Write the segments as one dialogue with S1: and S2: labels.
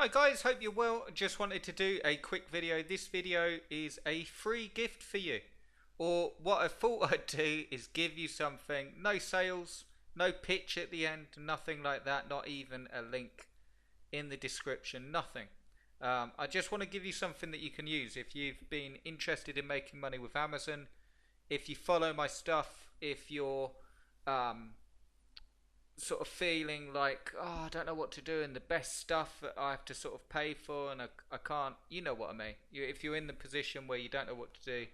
S1: Hi guys, hope you're well. Just wanted to do a quick video. This video is a free gift for you. Or what I thought I'd do is give you something. No sales, no pitch at the end, nothing like that, not even a link in the description, nothing. I just want to give you something that you can use if you've been interested in making money with Amazon, if you follow my stuff, if you're um, sort of feeling like, oh, I don't know what to do, and the best stuff that I have to sort of pay for, and I can't, you know what I mean. If you're in the position where you don't know what to do,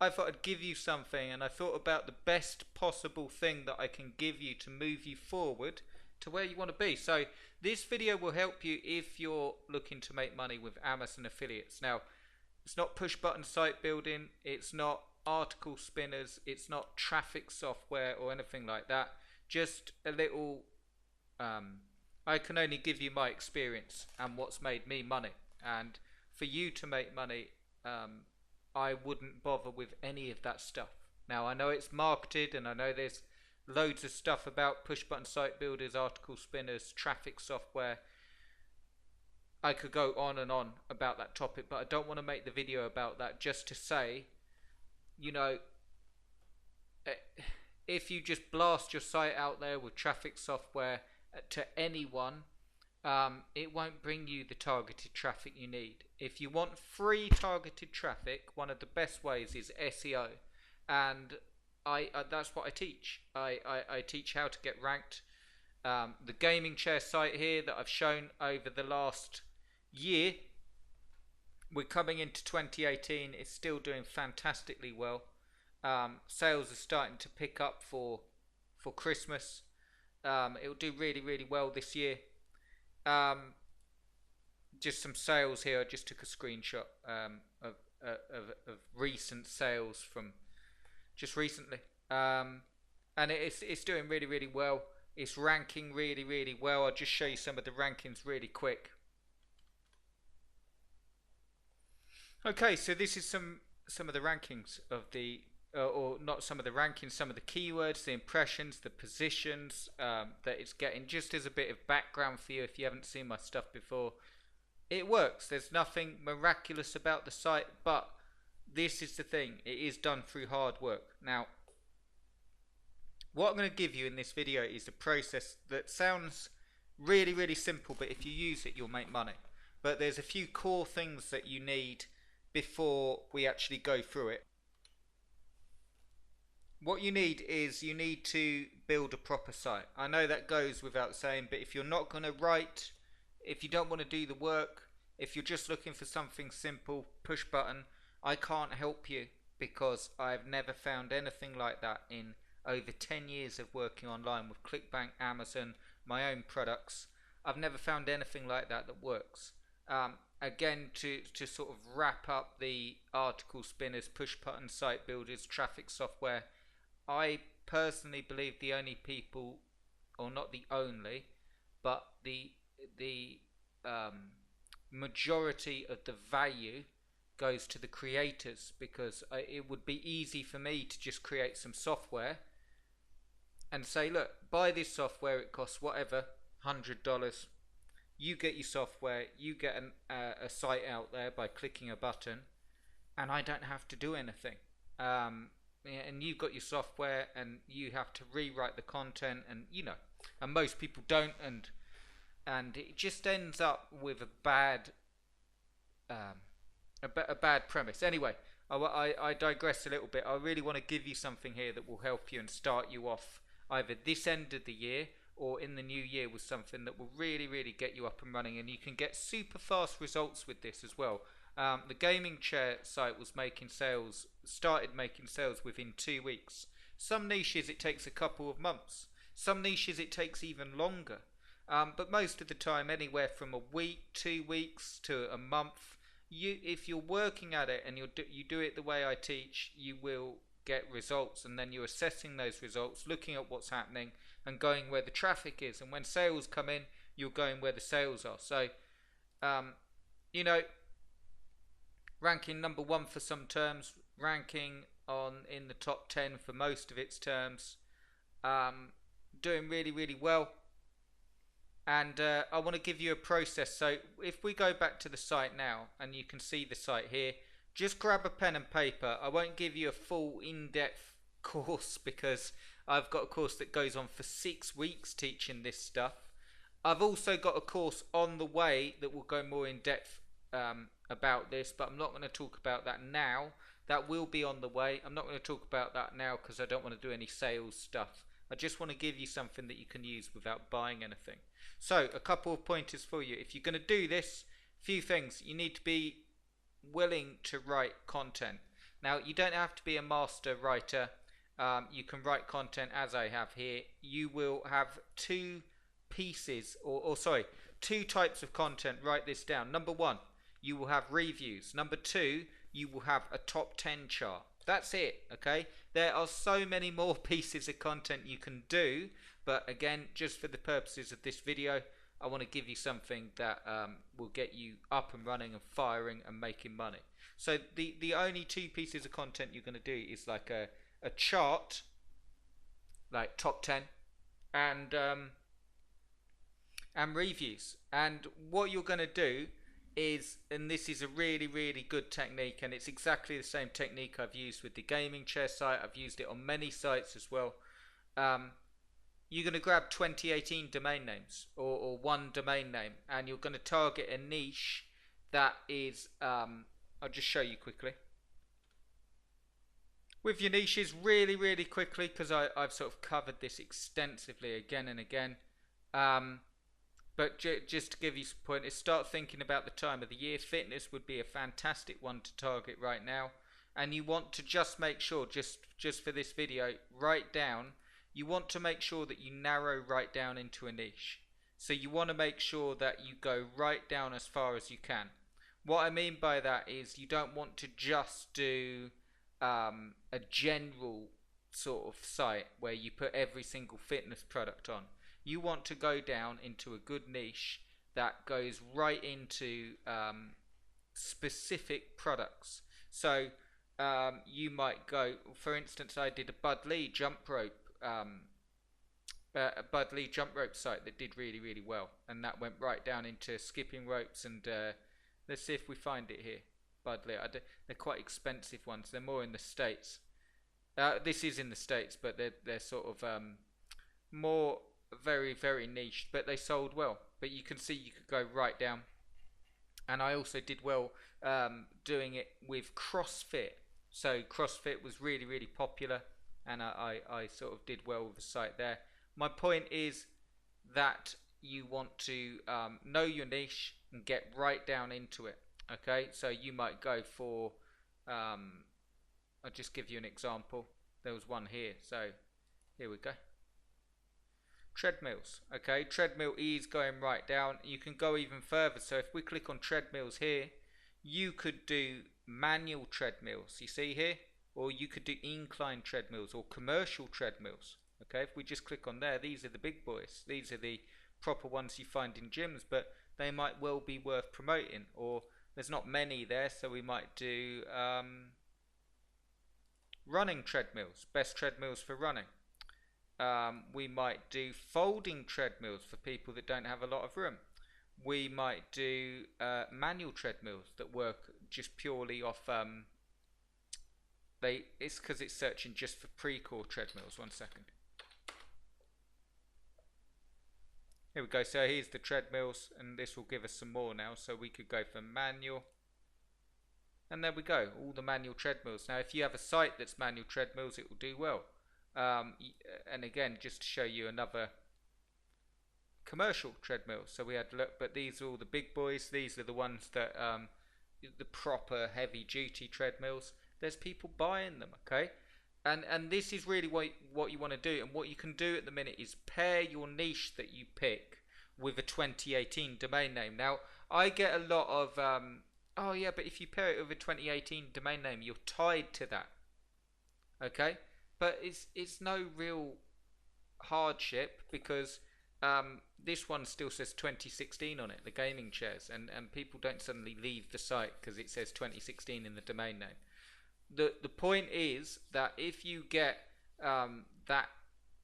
S1: I thought I'd give you something, and I thought about the best possible thing that I can give you to move you forward to where you want to be. So this video will help you if you're looking to make money with Amazon affiliates. Now, it's not push button site building, it's not article spinners, it's not traffic software or anything like that. Just a little, I can only give you my experience and what's made me money. And for you to make money, I wouldn't bother with any of that stuff. Now, I know it's marketed, and I know there's loads of stuff about push button site builders, article spinners, traffic software. I could go on and on about that topic, but I don't want to make the video about that. Just to say, you know, if you just blast your site out there with traffic software to anyone, it won't bring you the targeted traffic you need. If you want free targeted traffic, one of the best ways is SEO, and that's what I teach. I teach how to get ranked. The gaming chair site here that I've shown over the last year, we're coming into 2018, it's still doing fantastically well. Sales are starting to pick up for Christmas. It'll do really well this year. Just some sales here. I just took a screenshot of recent sales from just recently, and it's doing really well. It's ranking really well. I'll just show you some of the rankings really quick. Okay, so this is some of the rankings of the or not some of the rankings, some of the keywords, the impressions, the positions that it's getting. Just as a bit of background for you, if you haven't seen my stuff before, it works. There's nothing miraculous about the site, but this is the thing, it is done through hard work. Now, what I'm going to give you in this video is a process that sounds really simple, but if you use it, you'll make money. But there's a few core things that you need before we actually go through it. What you need is you need to build a proper site. I know that goes without saying, but if you're not going to write, if you don't want to do the work, if you're just looking for something simple, push button, I can't help you, because I've never found anything like that in over 10 years of working online with ClickBank, Amazon, my own products. I've never found anything like that that works. Again, to sort of wrap up the article spinners, push button site builders, traffic software, I personally believe the only people, or not the only, but the majority of the value goes to the creators, because it would be easy for me to just create some software and say, look, buy this software, it costs whatever, $100. You get your software, you get a site out there by clicking a button, and I don't have to do anything. And you've got your software, and you have to rewrite the content, and and most people don't, and it just ends up with a bad premise. Anyway, I digress a little bit. I really want to give you something here that will help you and start you off either this end of the year or in the new year with something that will really get you up and running, and you can get super fast results with this as well. The gaming chair site was started making sales within 2 weeks. Some niches it takes a couple of months. Some niches it takes even longer. But most of the time, anywhere from a week, 2 weeks to a month. If you're working at it and you do it the way I teach, you will get results, and then you're assessing those results, looking at what's happening and going where the traffic is, and when sales come in, you're going where the sales are. So ranking number 1 for some terms, ranking in the top 10 for most of its terms, doing really well. And I want to give you a process. So if we go back to the site now, and you can see the site here, just grab a pen and paper. I won't give you a full in-depth course because I've got a course that goes on for 6 weeks teaching this stuff. I've also got a course on the way that will go more in depth about this, but I'm not going to talk about that now. That will be on the way. I'm not going to talk about that now because I don't want to do any sales stuff. I just want to give you something that you can use without buying anything. So a couple of pointers for you. If you're going to do this, few things. You need to be willing to write content. Now, you don't have to be a master writer. You can write content as I have here. You will have two pieces, two types of content. Write this down. Number one, you will have reviews. Number two, you will have a top 10 chart. That's it, okay? There are so many more pieces of content you can do, but again, just for the purposes of this video, I want to give you something that will get you up and running and firing and making money. So the only two pieces of content you're going to do is like a chart, like top 10, and reviews. And what you're going to do is, and this is a really good technique, and it's exactly the same technique I've used with the gaming chair site. I've used it on many sites as well. You're going to grab 2018 domain names, or one domain name, and you're going to target a niche that is, I'll just show you quickly. With your niches, really quickly, because I've sort of covered this extensively again and again. But just to give you some pointers, start thinking about the time of the year. Fitness would be a fantastic one to target right now. And you want to just make sure, just for this video, write down, you want to make sure that you narrow right down into a niche. So you want to make sure that you go right down as far as you can. What I mean by that is you don't want to just do a general sort of site where you put every single fitness product on. You want to go down into a good niche that goes right into specific products. So you might go, for instance, I did a Bud Lee jump rope, site that did really well, and that went right down into skipping ropes. And let's see if we find it here. Bud Lee, they're quite expensive ones. They're more in the States. This is in the States, but they're sort of more very niche, but they sold well. But you can see you could go right down. And I also did well doing it with CrossFit. So CrossFit was really popular, and I sort of did well with the site there. My point is that you want to know your niche and get right down into it. Okay, so you might go for I'll just give you an example. There was one here, so here we go. Treadmills. Okay, treadmill is going right down. You can go even further. So if we click on treadmills here, you could do manual treadmills, you see here, or you could do incline treadmills or commercial treadmills. Okay, if we just click on there, these are the big boys. These are the proper ones you find in gyms, but they might well be worth promoting. Or there's not many there, so we might do running treadmills, best treadmills for running. We might do folding treadmills for people that don't have a lot of room. We might do manual treadmills that work just purely off it's because it's searching just for pre-core treadmills. 1 second. Here we go. So here's the treadmills, and this will give us some more now. So we could go for manual, and there we go, all the manual treadmills. Now if you have a site that's manual treadmills, it will do well. And again, just to show you another commercial treadmill. So we had look, but these are all the big boys. These are the ones that the proper heavy duty treadmills. There's people buying them, okay? And this is really what you want to do. And what you can do at the minute is pair your niche that you pick with a 2018 domain name. Now I get a lot of oh yeah, but if you pair it with a 2018 domain name, you're tied to that, okay? But it's no real hardship, because this one still says 2016 on it, the gaming chairs, and people don't suddenly leave the site because it says 2016 in the domain name. The point is that if you get that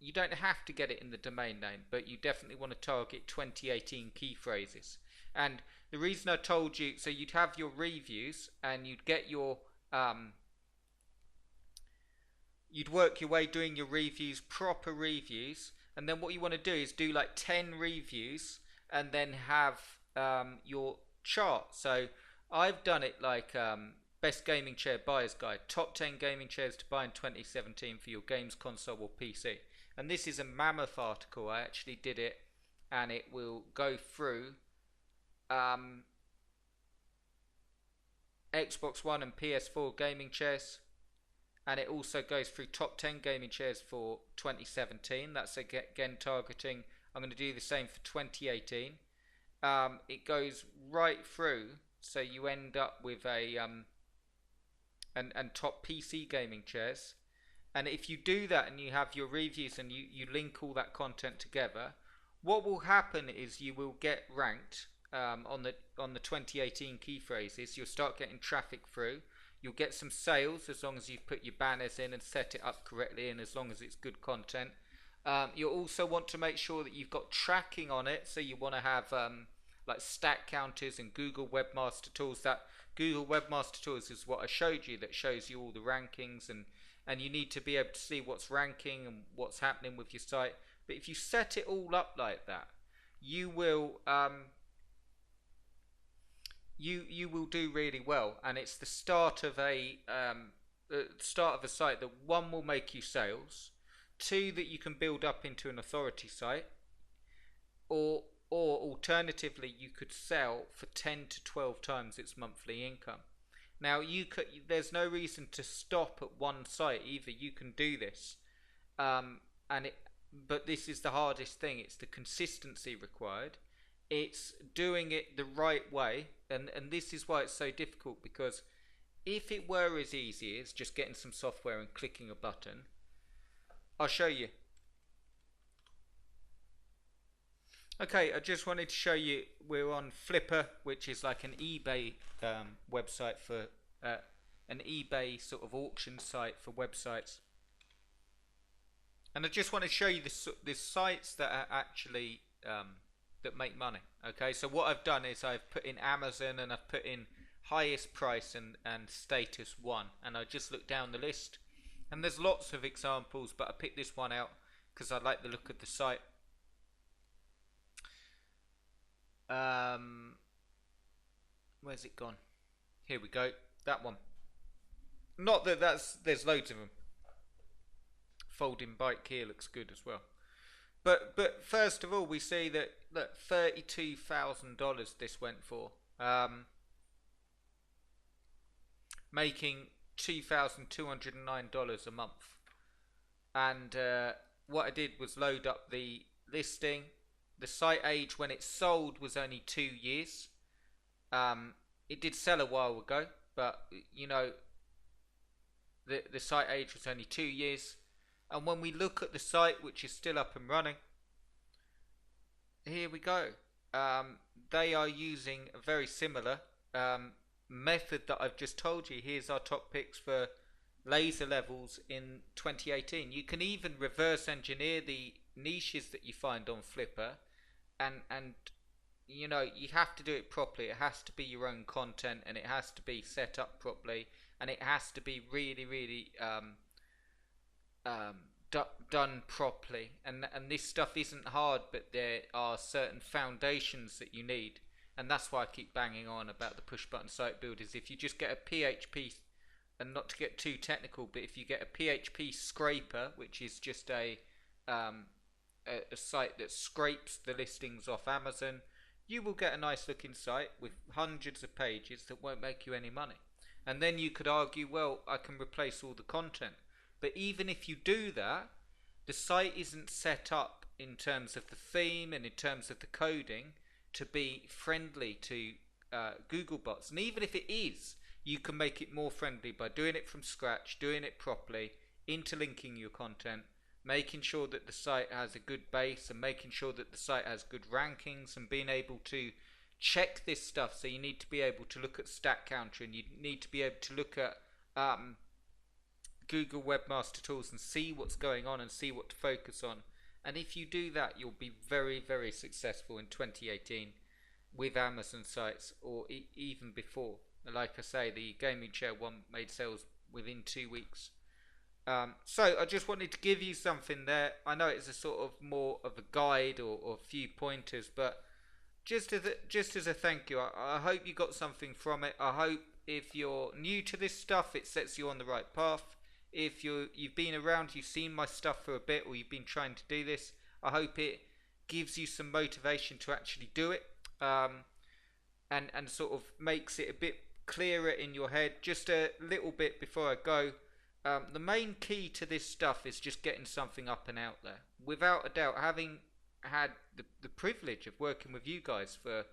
S1: you don't have to get it in the domain name, but you definitely want to target 2018 key phrases. And the reason I told you, so you'd have your reviews and you'd get your you'd work your way doing your reviews, proper reviews, and then what you want to do is do like 10 reviews and then have your chart. So I've done it like best gaming chair buyer's guide, top 10 gaming chairs to buy in 2017 for your games console or PC. And this is a mammoth article. I actually did it, and it will go through Xbox One and PS4 gaming chairs, and it also goes through top 10 gaming chairs for 2017. That's again targeting. I'm going to do the same for 2018. It goes right through, so you end up with a and top PC gaming chairs. And if you do that and you have your reviews and you link all that content together, what will happen is you will get ranked on the 2018 key phrases. You'll start getting traffic through. You'll get some sales as long as you've put your banners in and set it up correctly, and as long as it's good content. You'll also want to make sure that you've got tracking on it, so you want to have like stat counters and Google Webmaster Tools. That Google Webmaster Tools is what I showed you, that shows you all the rankings, and you need to be able to see what's ranking and what's happening with your site. But if you set it all up like that, you will you will do really well. And it's the start of a site that, one, will make you sales, two, that you can build up into an authority site, or alternatively you could sell for 10 to 12 times its monthly income. Now there's no reason to stop at one site either. You can do this, but this is the hardest thing. It's the consistency required. It's doing it the right way, and this is why it's so difficult, because if it were as easy as just getting some software and clicking a button, I'll show you. Okay, I just wanted to show you, we're on Flipper, which is like an eBay website for an eBay sort of auction site for websites. And I just want to show you the sites that are actually that make money. Okay, so what I've done is I've put in Amazon and I've put in highest price and status 1, and I just looked down the list, and there's lots of examples, but I picked this one out because I like the look of the site. Where's it gone? Here we go. That one. Not that there's loads of them. Folding bike here looks good as well. But first of all, we see that look, $32,000 this went for, making $2,209 a month. And what I did was load up the listing. The site age when it sold was only 2 years. It did sell a while ago, but you know, the site age was only 2 years. And when we look at the site, which is still up and running, here we go. They are using a very similar method that I've just told you. Here's our top picks for laser levels in 2018. You can even reverse engineer the niches that you find on Flipper, and you know, you have to do it properly. It has to be your own content, and it has to be set up properly, and it has to be really done properly. And this stuff isn't hard, but there are certain foundations that you need, and that's why I keep banging on about the push button site builders. If you just get a PHP, and not to get too technical, but if you get a PHP scraper, which is just a site that scrapes the listings off Amazon, you will get a nice looking site with hundreds of pages that won't make you any money. And then you could argue, well, I can replace all the content. But even if you do that, the site isn't set up in terms of the theme and in terms of the coding to be friendly to Google bots. And even if it is, you can make it more friendly by doing it from scratch, doing it properly, interlinking your content, making sure that the site has a good base, and making sure that the site has good rankings, and being able to check this stuff. So you need to be able to look at stat counter, and you need to be able to look at Google Webmaster Tools and see what's going on and see what to focus on. And if you do that, you'll be very, very successful in 2018 with Amazon sites, or even before. Like I say, the gaming chair one made sales within 2 weeks. So I just wanted to give you something there. I know it's a sort of more of a guide or a few pointers, but just as a thank you, I hope you got something from it. I hope if you're new to this stuff, it sets you on the right path. If you've been around, you've seen my stuff for a bit, or you've been trying to do this, I hope it gives you some motivation to actually do it, and sort of makes it a bit clearer in your head. Just a little bit before I go, the main key to this stuff is just getting something up and out there. Without a doubt, having had the privilege of working with you guys for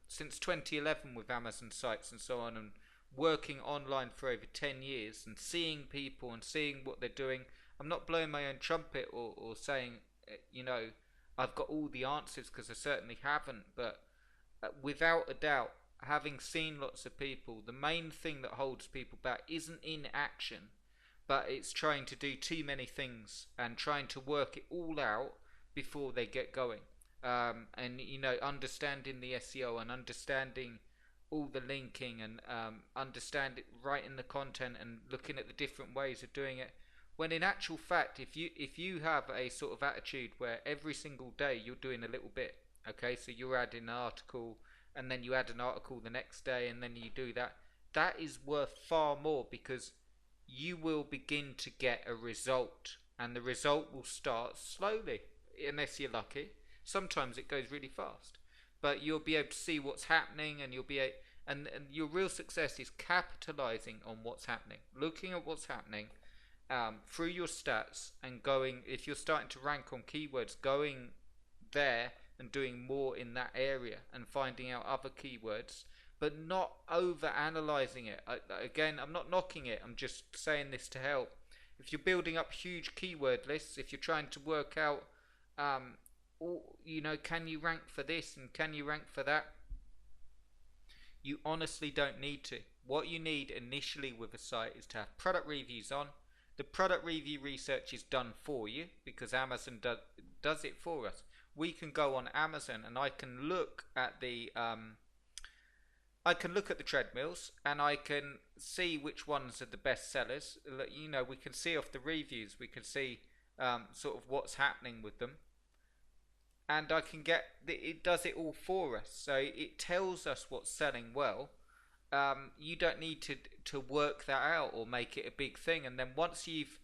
S1: since 2011 with Amazon sites and so on, and working online for over 10 years and seeing people and seeing what they're doing. I'm not blowing my own trumpet or saying, I've got all the answers, because I certainly haven't, but without a doubt, having seen lots of people, the main thing that holds people back isn't inaction, but it's trying to do too many things and trying to work it all out before they get going. And understanding the SEO and understanding all the linking and understand it, writing the content and looking at the different ways of doing it, when in actual fact, if you have a sort of attitude where every single day you're doing a little bit, okay, so you're adding an article and then you add an article the next day and then you do that, that is worth far more, because you will begin to get a result, and the result will start slowly unless you're lucky. Sometimes it goes really fast, but you'll be able to see what's happening, and and your real success is capitalizing on what's happening, looking at what's happening through your stats, and going, if you're starting to rank on keywords, going there and doing more in that area and finding out other keywords, but not over analyzing it. Again, I'm not knocking it, I'm just saying this to help. If you're building up huge keyword lists, if you're trying to work out can you rank for this and can you rank for that, you honestly don't need to. What you need initially with a site is to have product reviews on. The product review research is done for you because Amazon does it for us. We can go on Amazon and I can look at the treadmills and I can see which ones are the best sellers. We can see off the reviews, we can see sort of what's happening with them, and I can get it does it all for us. So it tells us what's selling well. You don't need to work that out or make it a big thing. And then once you've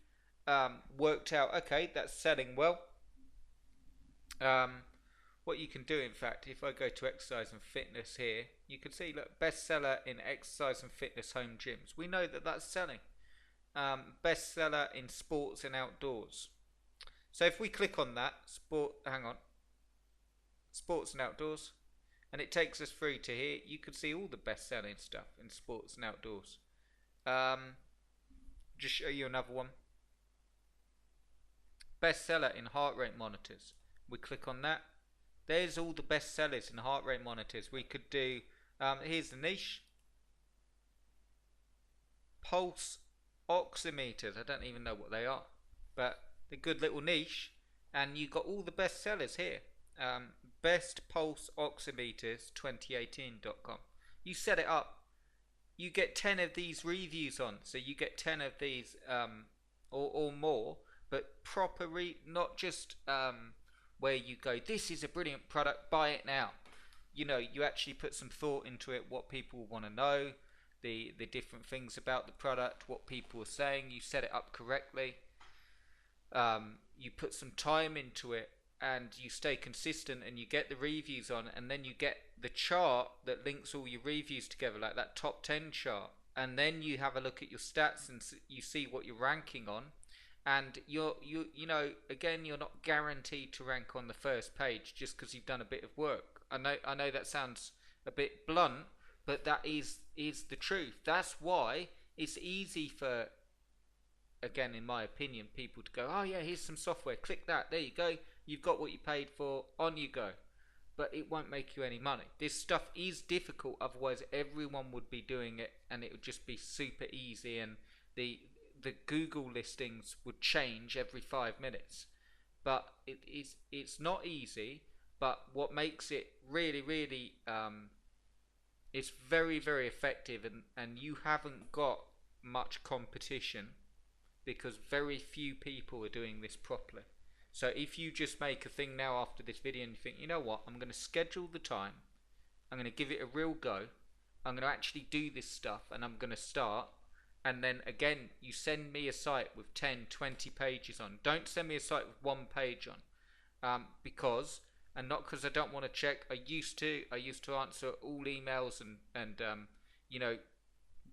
S1: worked out, okay, that's selling well, what you can do, in fact, if I go to exercise and fitness here, you can see, look, bestseller in exercise and fitness home gyms. We know that that's selling. Bestseller in sports and outdoors. So if we click on that, sports and outdoors, and it takes us through to here, you can see all the best selling stuff in sports and outdoors. Just show you another one. Bestseller in heart rate monitors. We click on that. There's all the best sellers in heart rate monitors. We could do, here's the niche. Pulse oximeters. I don't even know what they are, but they're good little niche. And you've got all the best sellers here. Best pulse oximeters 2018.com. You set it up, you get 10 of these reviews on, so you get 10 of these or more, but proper not just where you go, this is a brilliant product, buy it now. You actually put some thought into it, what people want to know, the different things about the product, what people are saying. You set it up correctly, you put some time into it, and you stay consistent, and you get the reviews on, and then you get the chart that links all your reviews together, like that top 10 chart, and then you have a look at your stats and you see what you're ranking on. And again, you're not guaranteed to rank on the first page just because you've done a bit of work. I know that sounds a bit blunt, but that is the truth. That's why it's easy for, again, in my opinion, people to go, oh yeah, here's some software, click that, there you go, you've got what you paid for, on you go. But it won't make you any money. This stuff is difficult, otherwise everyone would be doing it and it would just be super easy, and the the Google listings would change every 5 minutes. But it's not easy. But what makes it really it's very effective, and you haven't got much competition because very few people are doing this properly. So if you just make a thing now after this video and you think, you know what, I'm going to schedule the time, I'm going to give it a real go, I'm going to actually do this stuff, and I'm going to start, and then again you send me a site with 10, 20 pages on. Don't send me a site with 1 page on, because, and not because I don't want to check, I used to answer all emails and you know,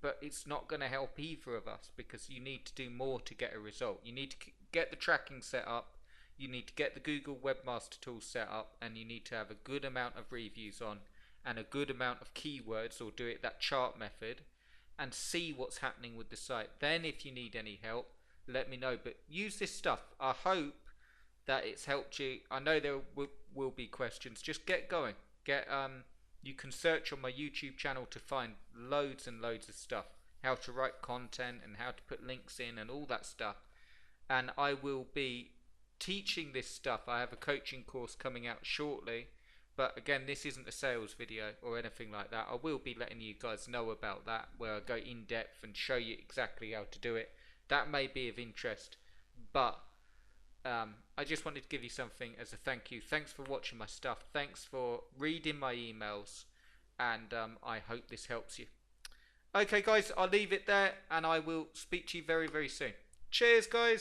S1: but it's not going to help either of us, because you need to do more to get a result. You need to get the tracking set up, you need to get the Google Webmaster Tool set up, and you need to have a good amount of reviews on and a good amount of keywords, or do it that chart method, and see what's happening with the site. Then if you need any help, let me know. But use this stuff. I hope that it's helped you. I know there will be questions. Just get going. You can search on my YouTube channel to find loads and loads of stuff, how to write content and how to put links in and all that stuff. And I will be teaching this stuff. I have a coaching course coming out shortly, but again, this isn't a sales video or anything like that. I will be letting you guys know about that, where I go in depth and show you exactly how to do it. That may be of interest, but I just wanted to give you something as a thank you. Thanks for watching my stuff. Thanks for reading my emails, and I hope this helps you. Okay guys, I'll leave it there, and I will speak to you very soon. Cheers guys.